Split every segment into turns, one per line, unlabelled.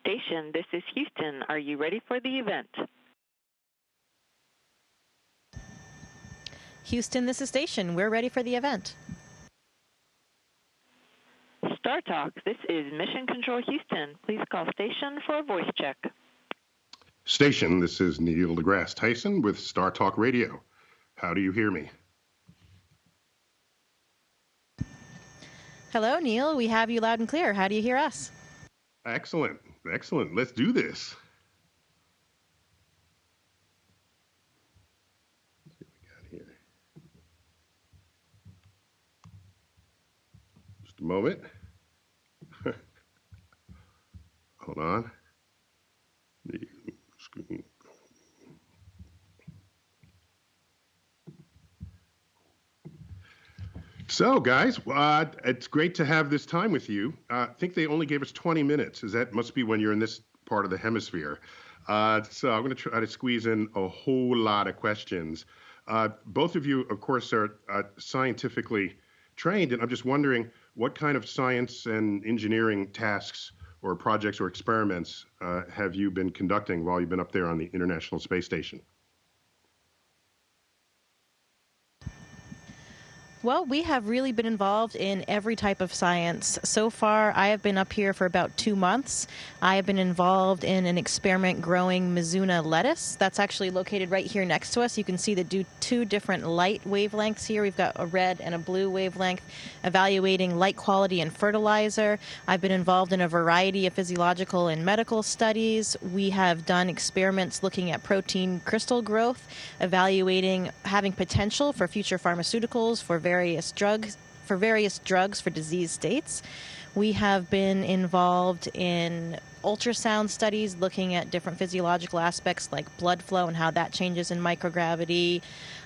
Station, this is Houston. Are you ready for the event?
Houston, this is Station. We're ready for the event.
StarTalk, this is Mission Control Houston. Please call Station for a voice check.
Station, this is Neil deGrasse Tyson with StarTalk Radio. How do you hear me?
Hello, Neil. We have you loud and clear. How do you hear us?
Excellent. Excellent. Let's do this. Let's see what we got here. Just a moment. Hold on. So, guys, it's great to have this time with you. I think they only gave us 20 minutes. That must be when you're in this part of the hemisphere. So I'm going to try to squeeze in a whole lot of questions. Both of you, of course, are scientifically trained, and I'm just wondering what kind of science and engineering tasks or projects or experiments have you been conducting while you've been up there on the International Space Station?
Well, we have really been involved in every type of science. So far, I have been up here for about 2 months. I have been involved in an experiment growing Mizuna lettuce. That's actually located right here next to us. You can see the two different light wavelengths here. We've got a red and a blue wavelength, evaluating light quality in fertilizer. I've been involved in a variety of physiological and medical studies. We have done experiments looking at protein crystal growth, evaluating having potential for future pharmaceuticals, for various drugs for disease states. We have been involved in ultrasound studies looking at different physiological aspects like blood flow and how that changes in microgravity.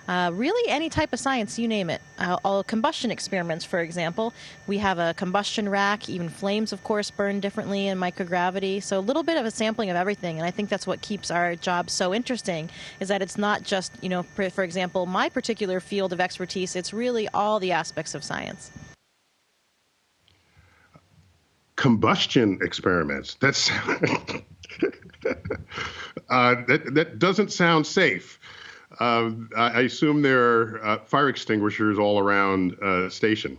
Really any type of science, you name it. All combustion experiments, for example. We have a combustion rack. Even flames, of course, burn differently in microgravity. So a little bit of a sampling of everything. And I think that's what keeps our job so interesting, is that it's not just, for example, my particular field of expertise. It's really all the aspects of science.
Combustion experiments. That's that doesn't sound safe. I assume there are fire extinguishers all around station.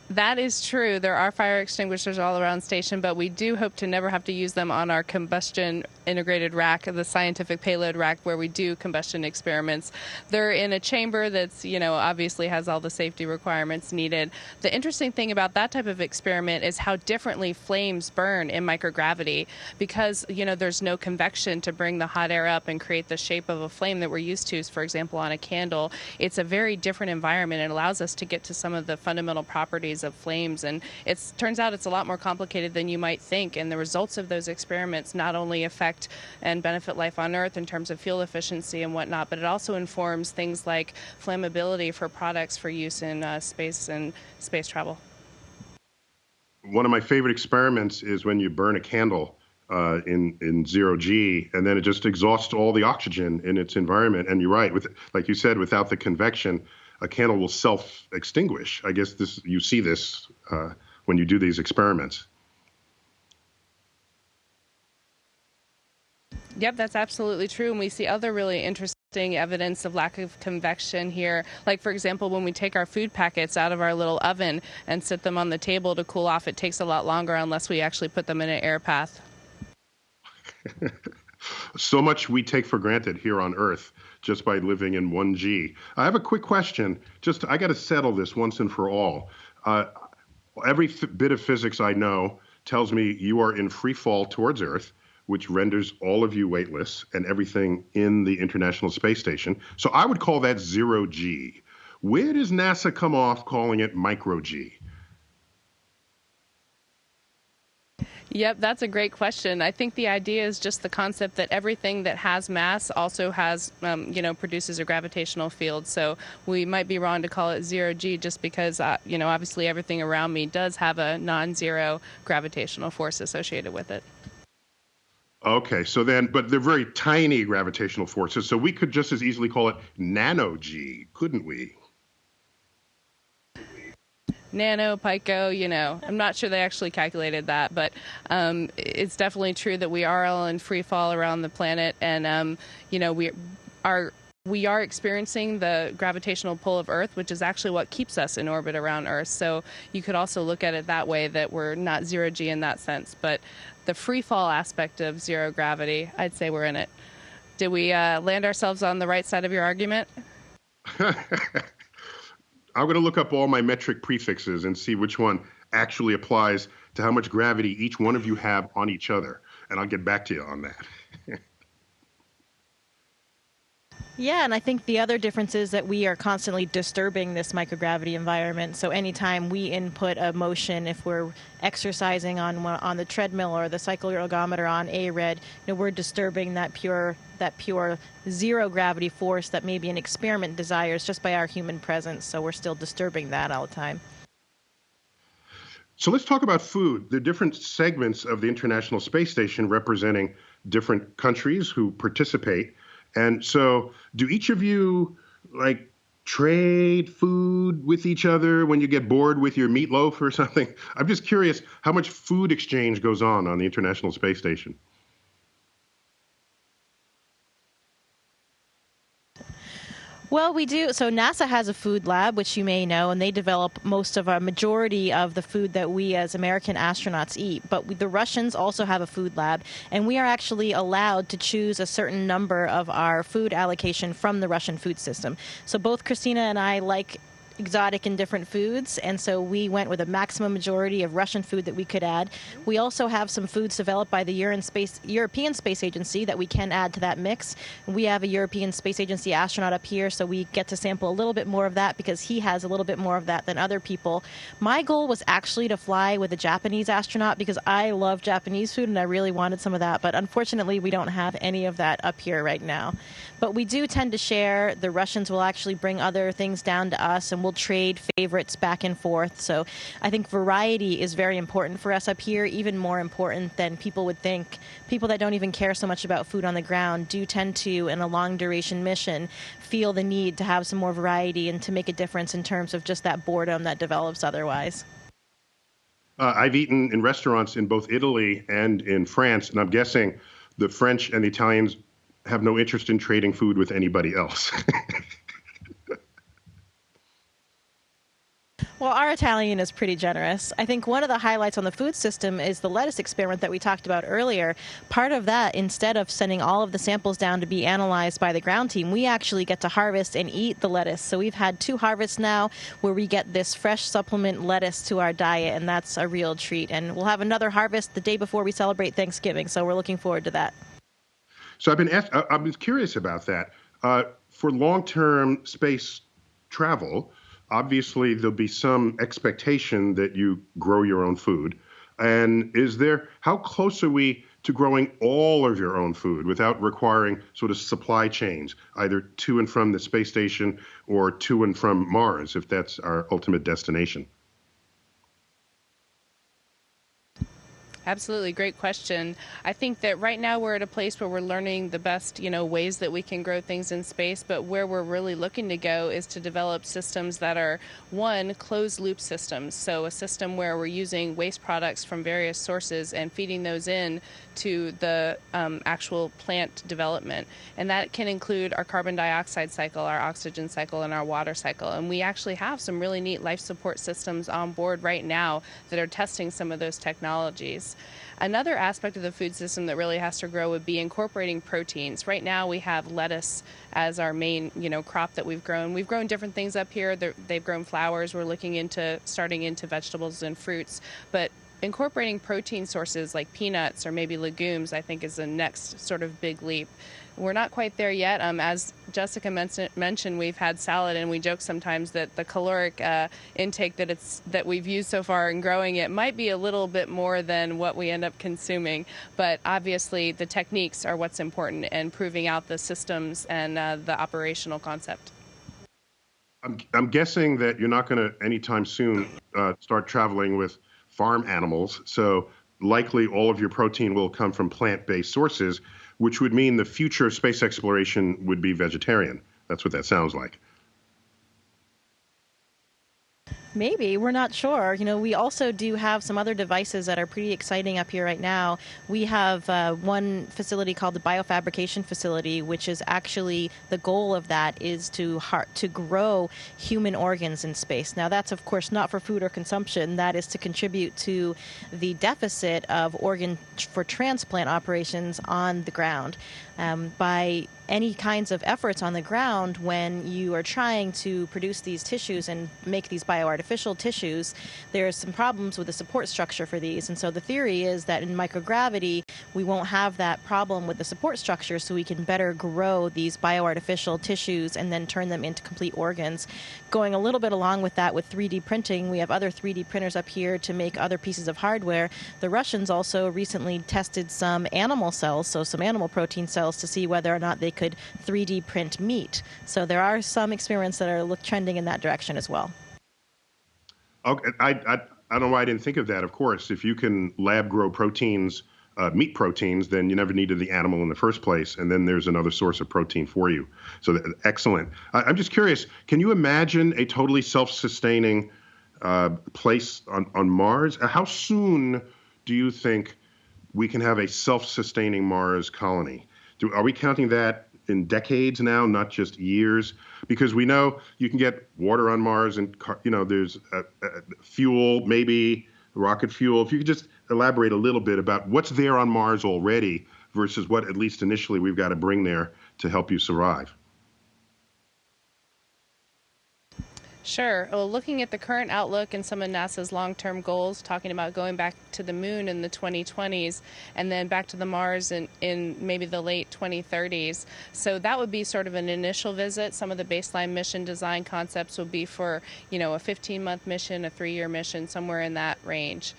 That is true. There are fire extinguishers all around station, but we do hope to never have to use them on our combustion integrated rack, the scientific payload rack, where we do combustion experiments. They're in a chamber that's, obviously has all the safety requirements needed. The interesting thing about that type of experiment is how differently flames burn in microgravity, because, there's no convection to bring the hot air up and create the shape of a flame that we're used to, for example, on a candle. It's a very different environment. It allows us to get to some of the fundamental properties of flames, and it turns out it's a lot more complicated than you might think, and the results of those experiments not only affect and benefit life on Earth in terms of fuel efficiency and whatnot, but it also informs things like flammability for products for use in space and space travel.
One of my favorite experiments is when you burn a candle in ZeroG, and then it just exhausts all the oxygen in its environment. And you're right, like you said, without the convection, a candle will self-extinguish. I guess you see this when you do these experiments.
Yep, that's absolutely true. And we see other really interesting evidence of lack of convection here. Like, for example, when we take our food packets out of our little oven and sit them on the table to cool off, it takes a lot longer unless we actually put them in an air path.
So much we take for granted here on Earth just by living in 1G. I have a quick question. I got to settle this once and for all. Every bit of physics I know tells me you are in free fall towards Earth, which renders all of you weightless and everything in the International Space Station. So I would call that ZeroG. Where does NASA come off calling it micro-G?
Yep, that's a great question. I think the idea is just the concept that everything that has mass also has, produces a gravitational field. So we might be wrong to call it ZeroG just because, obviously everything around me does have a non-zero gravitational force associated with it.
Okay, but they're very tiny gravitational forces, so we could just as easily call it nano-G, couldn't we?
NanoPiko, I'm not sure they actually calculated that, but it's definitely true that we are all in free fall around the planet, and we are experiencing the gravitational pull of Earth, which is actually what keeps us in orbit around Earth. So you could also look at it that way, that we're not zero-G in that sense. But the free fall aspect of zero gravity, I'd say we're in it. Did we land ourselves on the right side of your argument?
I'm going to look up all my metric prefixes and see which one actually applies to how much gravity each one of you have on each other. And I'll get back to you on that.
Yeah, and I think the other difference is that we are constantly disturbing this microgravity environment. So anytime we input a motion, if we're exercising on the treadmill or the cycle ergometer on ARED, we're disturbing that pure zero gravity force that maybe an experiment desires just by our human presence. So we're still disturbing that all the time.
So let's talk about food. There are different segments of the International Space Station representing different countries who participate. And so do each of you trade food with each other when you get bored with your meatloaf or something? I'm just curious how much food exchange goes on the International Space Station.
Well, we do. So NASA has a food lab, which you may know, and they develop majority of the food that we as American astronauts eat. But the Russians also have a food lab, and we are actually allowed to choose a certain number of our food allocation from the Russian food system. So both Christina and I like exotic and different foods, and so we went with a maximum majority of Russian food that we could add. We also have some foods developed by the European Space Agency that we can add to that mix. We have a European Space Agency astronaut up here, so we get to sample a little bit more of that because he has a little bit more of that than other people. My goal was actually to fly with a Japanese astronaut because I love Japanese food and I really wanted some of that, but unfortunately we don't have any of that up here right now. But we do tend to share. The Russians will actually bring other things down to us, and we'll trade favorites back and forth. So I think variety is very important for us up here, even more important than people would think. People that don't even care so much about food on the ground do tend to, in a long-duration mission, feel the need to have some more variety and to make a difference in terms of just that boredom that develops otherwise.
I've eaten in restaurants in both Italy and in France, and I'm guessing the French and the Italians have no interest in trading food with anybody else.
Well, our Italian is pretty generous. I think one of the highlights on the food system is the lettuce experiment that we talked about earlier. Part of that, instead of sending all of the samples down to be analyzed by the ground team, we actually get to harvest and eat the lettuce. So we've had 2 harvests now where we get this fresh supplement lettuce to our diet, and that's a real treat. And we'll have another harvest the day before we celebrate Thanksgiving, so we're looking forward to that.
So I've been curious about that. For long-term space travel, obviously there'll be some expectation that you grow your own food. And how close are we to growing all of your own food without requiring sort of supply chains, either to and from the space station or to and from Mars, if that's our ultimate destination?
Absolutely. Great question. I think that right now we're at a place where we're learning the best, ways that we can grow things in space, but where we're really looking to go is to develop systems that are, one, closed loop systems. So a system where we're using waste products from various sources and feeding those in to the actual plant development. And that can include our carbon dioxide cycle, our oxygen cycle, and our water cycle. And we actually have some really neat life support systems on board right now that are testing some of those technologies. Another aspect of the food system that really has to grow would be incorporating proteins. Right now we have lettuce as our main, crop that we've grown. We've grown different things up here. They've grown flowers. We're looking into starting into vegetables and fruits. But incorporating protein sources like peanuts or maybe legumes, I think, is the next sort of big leap. We're not quite there yet. As Jessica mentioned, we've had salad, and we joke sometimes that the caloric intake that we've used so far in growing it might be a little bit more than what we end up consuming. But obviously, the techniques are what's important, and proving out the systems and the operational concept.
I'm guessing that you're not going to anytime soon start traveling with farm animals, so likely all of your protein will come from plant-based sources, which would mean the future of space exploration would be vegetarian. That's what that sounds like.
Maybe. We're not sure. We also do have some other devices that are pretty exciting up here right now. We have one facility called the Biofabrication Facility, which is actually, the goal of that is to grow human organs in space. Now, that's, of course, not for food or consumption. That is to contribute to the deficit of organ for transplant operations on the ground. By any kinds of efforts on the ground, when you are trying to produce these tissues and make these bioartificial tissues, there's some problems with the support structure for these. And so the theory is that in microgravity, we won't have that problem with the support structure, so we can better grow these bioartificial tissues and then turn them into complete organs. Going a little bit along with that with 3D printing, we have other 3D printers up here to make other pieces of hardware. The Russians also recently tested some animal cells, so some animal protein cells, to see whether or not they could 3D print meat. So there are some experiments that are trending in that direction as well.
Okay, I don't know why I didn't think of that. Of course, if you can lab grow proteins, meat proteins, then you never needed the animal in the first place, and then there's another source of protein for you. So excellent. I'm just curious, can you imagine a totally self-sustaining place on Mars? How soon do you think we can have a self-sustaining Mars colony? Are we counting that in decades now, not just years? Because we know you can get water on Mars, and there's fuel, maybe rocket fuel. If you could just elaborate a little bit about what's there on Mars already versus what, at least initially, we've got to bring there to help you survive.
Sure. Well, looking at the current outlook and some of NASA's long-term goals, talking about going back to the moon in the 2020s and then back to the Mars in maybe the late 2030s. So that would be sort of an initial visit. Some of the baseline mission design concepts would be for, a 15-month mission, a 3-year mission, somewhere in that range.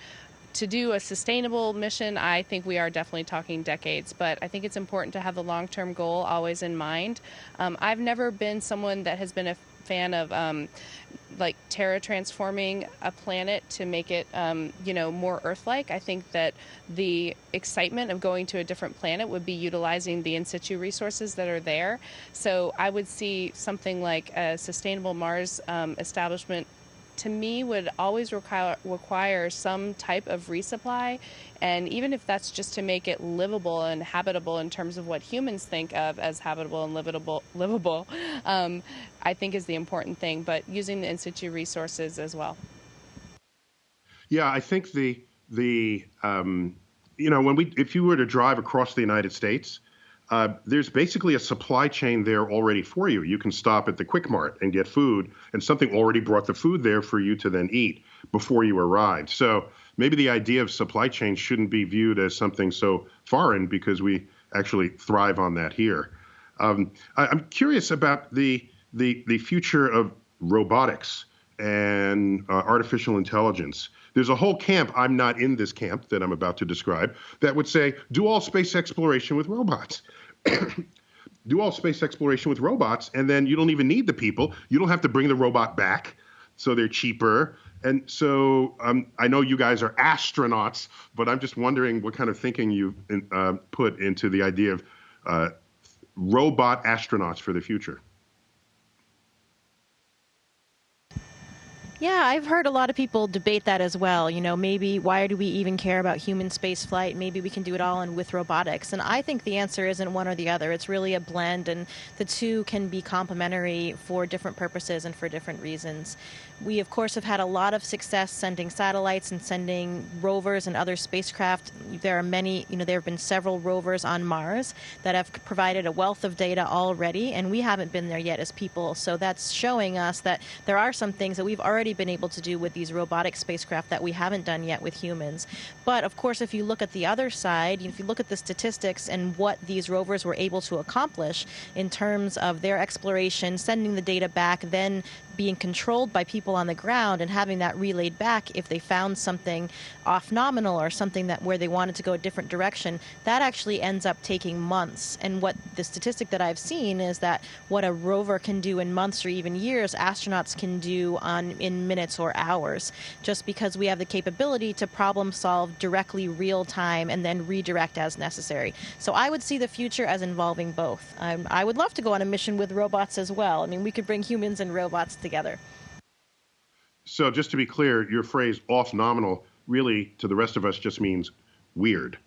To do a sustainable mission, I think we are definitely talking decades, but I think it's important to have the long-term goal always in mind. I've never been someone that has been a fan of terra transforming a planet to make it more Earth-like. I think that the excitement of going to a different planet would be utilizing the in situ resources that are there. So I would see something like a sustainable Mars establishment, to me, would always require some type of resupply, and even if that's just to make it livable and habitable in terms of what humans think of as habitable and livable, I think is the important thing, but using the in situ resources as well.
Yeah, I think if you were to drive across the United States, there's basically a supply chain there already for you. You can stop at the Quick Mart and get food, and something already brought the food there for you to then eat before you arrived. So maybe the idea of supply chain shouldn't be viewed as something so foreign, because we actually thrive on that here. I'm curious about the future of robotics and artificial intelligence. There's a whole camp, I'm not in this camp that I'm about to describe, that would say, do all space exploration with robots. Do all space exploration with robots, and then you don't even need the people. You don't have to bring the robot back, so they're cheaper. And so I know you guys are astronauts, but I'm just wondering what kind of thinking you put into the idea of robot astronauts for the future.
Yeah, I've heard a lot of people debate that as well. Maybe why do we even care about human space flight? Maybe we can do it all with robotics. And I think the answer isn't one or the other. It's really a blend, and the two can be complementary for different purposes and for different reasons. We, of course, have had a lot of success sending satellites and sending rovers and other spacecraft. There are many, there have been several rovers on Mars that have provided a wealth of data already, and we haven't been there yet as people. So that's showing us that there are some things that we've already been able to do with these robotic spacecraft that we haven't done yet with humans. But, of course, if you look at the other side, if you look at the statistics and what these rovers were able to accomplish in terms of their exploration, sending the data back, then being controlled by people on the ground and having that relayed back if they found something off nominal or something that where they wanted to go a different direction, that actually ends up taking months. And what the statistic that I've seen is that what a rover can do in months or even years, astronauts can do in minutes or hours, just because we have the capability to problem solve directly real time and then redirect as necessary. So I would see the future as involving both. I would love to go on a mission with robots as well. I mean, we could bring humans and robots together.
So just to be clear, your phrase off nominal really to the rest of us just means weird.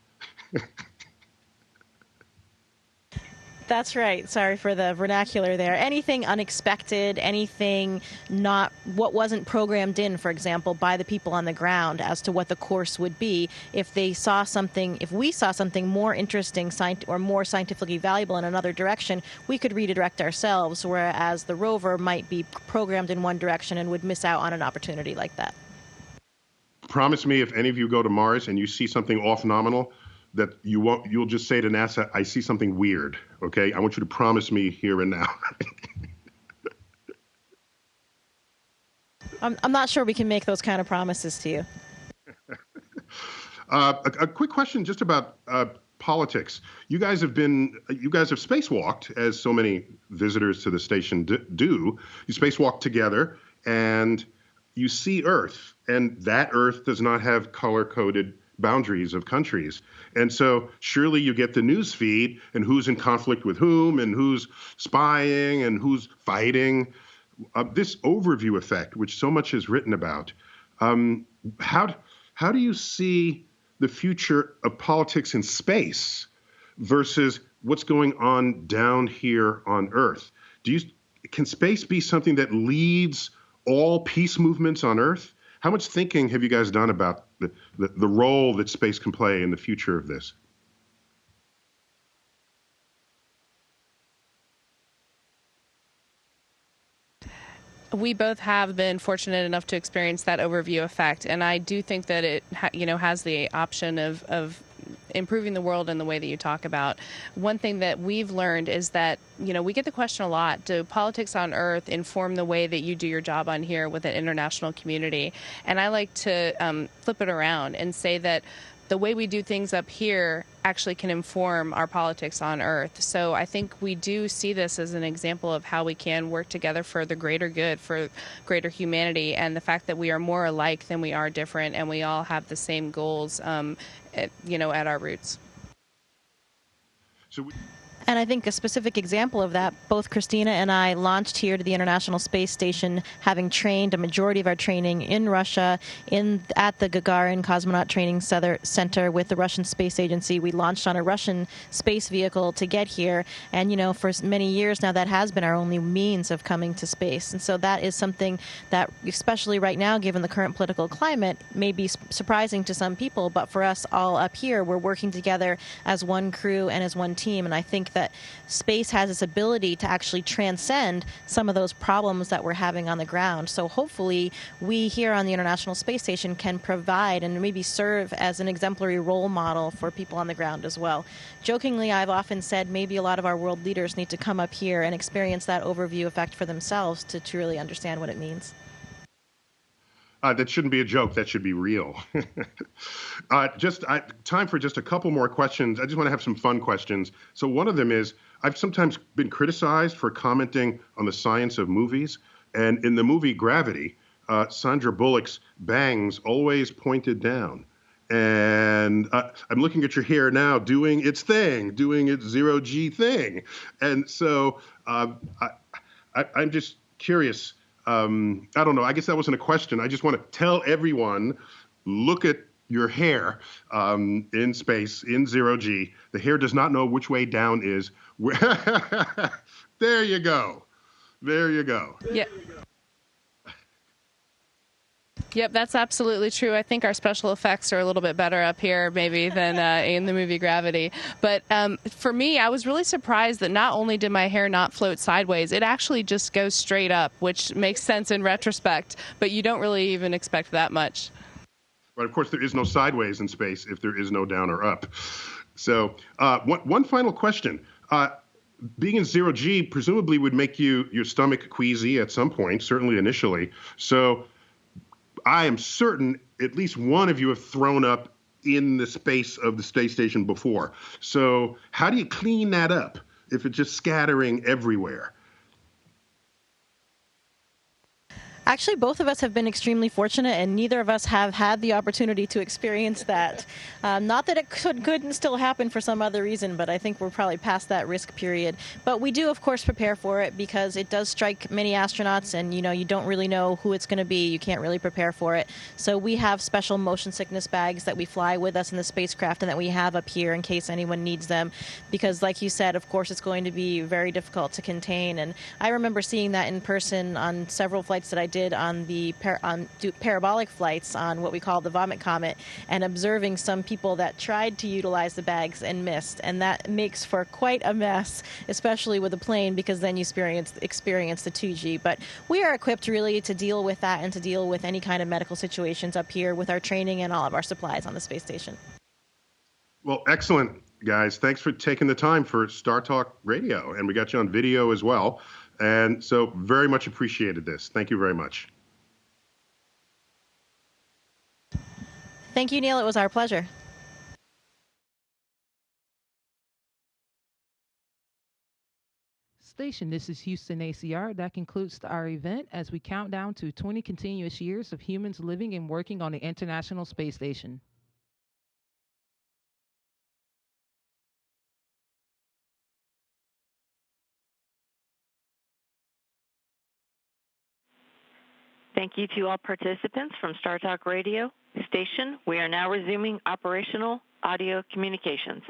That's right. Sorry for the vernacular there. Anything unexpected, anything not what wasn't programmed in, for example, by the people on the ground as to what the course would be. If we saw something more interesting or more scientifically valuable in another direction, we could redirect ourselves, whereas the rover might be programmed in one direction and would miss out on an opportunity like that.
Promise me if any of you go to Mars and you see something off nominal, that you'll just say to NASA, I see something weird, okay? I want you to promise me here and now.
I'm not sure we can make those kind of promises to you.
A quick question just about politics. You guys have spacewalked, as so many visitors to the station do. You spacewalk together, and you see Earth, and that Earth does not have color-coded boundaries of countries. And so surely you get the news feed and who's in conflict with whom and who's spying and who's fighting. This overview effect, which so much is written about, how do you see the future of politics in space versus what's going on down here on Earth? Can space be something that leads all peace movements on Earth? How much thinking have you guys done about the role that space can play in the future of this?
We both have been fortunate enough to experience that overview effect, and I do think that it has the option of improving the world in the way that you talk about. One thing that we've learned is that, we get the question a lot, do politics on Earth inform the way that you do your job on here with an international community? And I like to flip it around and say that the way we do things up here actually can inform our politics on Earth. So I think we do see this as an example of how we can work together for the greater good, for greater humanity, and the fact that we are more alike than we are different, and we all have the same goals, at our roots.
And I think a specific example of that, both Christina and I launched here to the International Space Station, having trained a majority of our training in Russia, at the Gagarin Cosmonaut Training Center with the Russian Space Agency. We launched on a Russian space vehicle to get here. And, for many years now, that has been our only means of coming to space. And so that is something that, especially right now, given the current political climate, may be surprising to some people. But for us all up here, we're working together as one crew and as one team. And I think that space has this ability to actually transcend some of those problems that we're having on the ground. So hopefully we here on the International Space Station can provide and maybe serve as an exemplary role model for people on the ground as well. Jokingly, I've often said maybe a lot of our world leaders need to come up here and experience that overview effect for themselves to truly understand what it means.
That shouldn't be a joke. That should be real. Time for just a couple more questions. I just want to have some fun questions. So one of them is, I've sometimes been criticized for commenting on the science of movies. And in the movie Gravity, Sandra Bullock's bangs always pointed down. And I'm looking at your hair now doing its thing, doing its ZeroG thing. And so I'm just curious. I don't know. I guess that wasn't a question. I just want to tell everyone, look at your hair in space, in ZeroG. The hair does not know which way down is. There you go. There you go.
Yeah. Yep, that's absolutely true. I think our special effects are a little bit better up here maybe than in the movie Gravity. But for me, I was really surprised that not only did my hair not float sideways, it actually just goes straight up, which makes sense in retrospect, but you don't really even expect that much.
But of course, there is no sideways in space if there is no down or up. So one final question. Being in ZeroG presumably would make your stomach queasy at some point, certainly initially. So I am certain at least one of you have thrown up in the space of the space station before. So how do you clean that up if it's just scattering everywhere?
Actually, both of us have been extremely fortunate, and neither of us have had the opportunity to experience that. Not that it couldn't still happen for some other reason, but I think we're probably past that risk period. But we do, of course, prepare for it because it does strike many astronauts, and you don't really know who it's going to be. You can't really prepare for it. So we have special motion sickness bags that we fly with us in the spacecraft and that we have up here in case anyone needs them. Because, like you said, of course, it's going to be very difficult to contain. And I remember seeing that in person on several flights that I did on the parabolic flights on what we call the Vomit Comet, and observing some people that tried to utilize the bags and missed, and that makes for quite a mess, especially with a plane, because then you experience the 2G. But we are equipped really to deal with that and to deal with any kind of medical situations up here with our training and all of our supplies on the space station.
Well, excellent, guys. Thanks for taking the time for StarTalk Radio, and we got you on video as well. And so very much appreciated this. Thank you very much.
Thank you, Neil. It was our pleasure.
Station, this is Houston ACR. That concludes our event as we count down to 20 continuous years of humans living and working on the International Space Station.
Thank you to all participants from StarTalk Radio Station. We are now resuming operational audio communications.